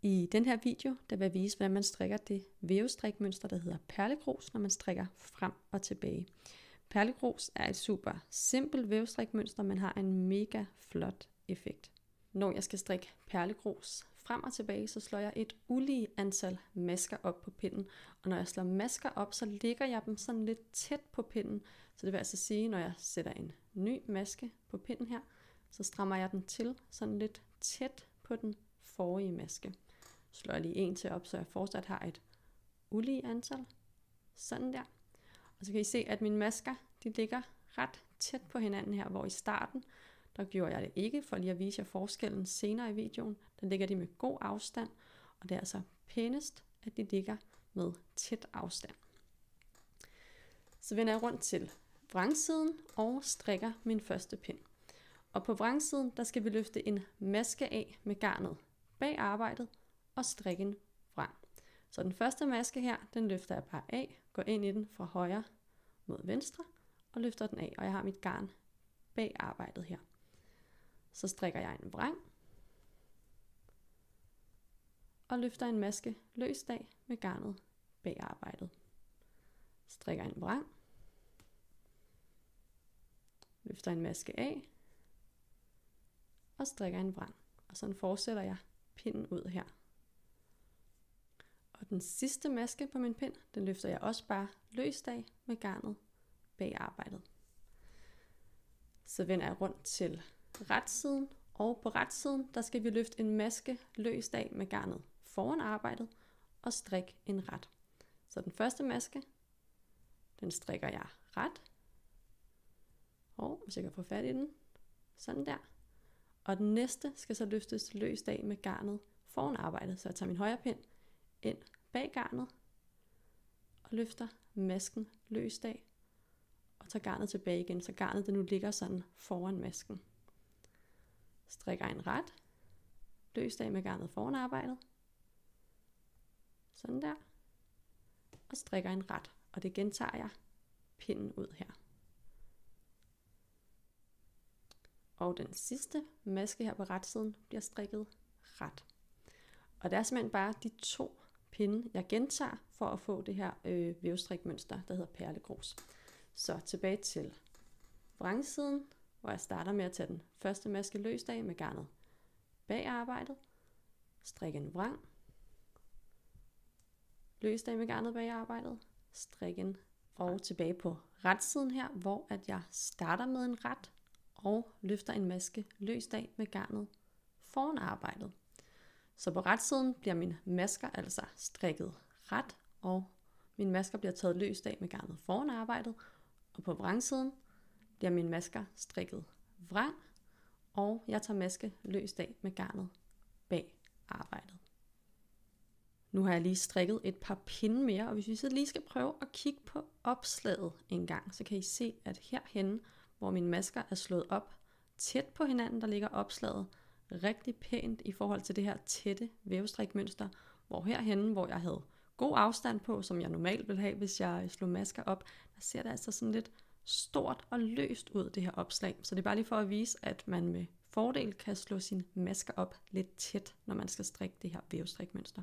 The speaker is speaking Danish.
I den her video, der vil jeg vise, hvordan man strikker det vævestrikmønster, der hedder perlegrus, når man strikker frem og tilbage. Perlegrus er et super simpelt vævestrikmønster, men har en mega flot effekt. Når jeg skal strikke perlegrus frem og tilbage, så slår jeg et ulige antal masker op på pinden. Og når jeg slår masker op, så lægger jeg dem sådan lidt tæt på pinden. Så det vil altså sige, når jeg sætter en ny maske på pinden her, så strammer jeg den til sådan lidt tæt på den forrige maske. Så slår jeg lige en til op, så jeg fortsat har et ulige antal. Sådan der. Og så kan I se, at mine masker, de ligger ret tæt på hinanden her, hvor i starten, der gjorde jeg det ikke, for lige at vise jer forskellen senere i videoen. Der ligger de med god afstand, og det er altså pænest, at de ligger med tæt afstand. Så vender jeg rundt til vrangsiden og strikker min første pind. Og på vrangsiden, der skal vi løfte en maske af med garnet bag arbejdet og strikke en vrang. Så den første maske her, den løfter jeg bare af, går ind i den fra højre mod venstre og løfter den af, og jeg har mit garn bag arbejdet her. Så strikker jeg en vrang og løfter en maske løst af med garnet bag arbejdet. Strikker en vrang, løfter en maske af og strikker en vrang. Og sådan fortsætter jeg pinden ud her. Og den sidste maske på min pind, den løfter jeg også bare løst af med garnet bag arbejdet. Så vender jeg rundt til retsiden, og på retsiden, der skal vi løfte en maske løst af med garnet foran arbejdet og strikke en ret. Så den første maske, den strikker jeg ret. Og hvis jeg kan få fat i den, sådan der. Og den næste skal så løftes løst af med garnet foran arbejdet. Så jeg tager min højre pind ind bag garnet og løfter masken løst af og tager garnet tilbage igen, så garnet det nu ligger sådan foran masken. Strikker en ret, løst af med garnet foran arbejdet, sådan der, og strikker en ret, og det gentager jeg pinden ud her. Og den sidste maske her på retsiden bliver strikket ret. Og det er simpelthen bare de 2 pinde, jeg gentager for at få det her vævestrikmønster, der hedder perlegrus. Så tilbage til vrangsiden, hvor jeg starter med at tage den første maske løst af med garnet bag arbejdet, strikke en vrang, løst af med garnet bag arbejdet, strikke en, og tilbage på retsiden her, hvor at jeg starter med en ret og løfter en maske løst af med garnet foran arbejdet. Så på retsiden bliver mine masker altså strikket ret, og mine masker bliver taget løst af med garnet foran arbejdet, og på vrangsiden bliver mine masker strikket vrang, og jeg tager maske løst af med garnet bag arbejdet. Nu har jeg lige strikket et par pinde mere, og hvis vi så lige skal prøve at kigge på opslaget en gang, så kan I se, at herhenne, hvor mine masker er slået op tæt på hinanden, der ligger opslaget rigtig pænt i forhold til det her tætte vævestrikmønster, hvor herhenne, hvor jeg havde god afstand på, som jeg normalt ville have, hvis jeg slog masker op, der ser det altså sådan lidt stort og løst ud, det her opslag. Så det er bare lige for at vise, at man med fordel kan slå sine masker op lidt tæt, når man skal strikke det her vævestrikmønster.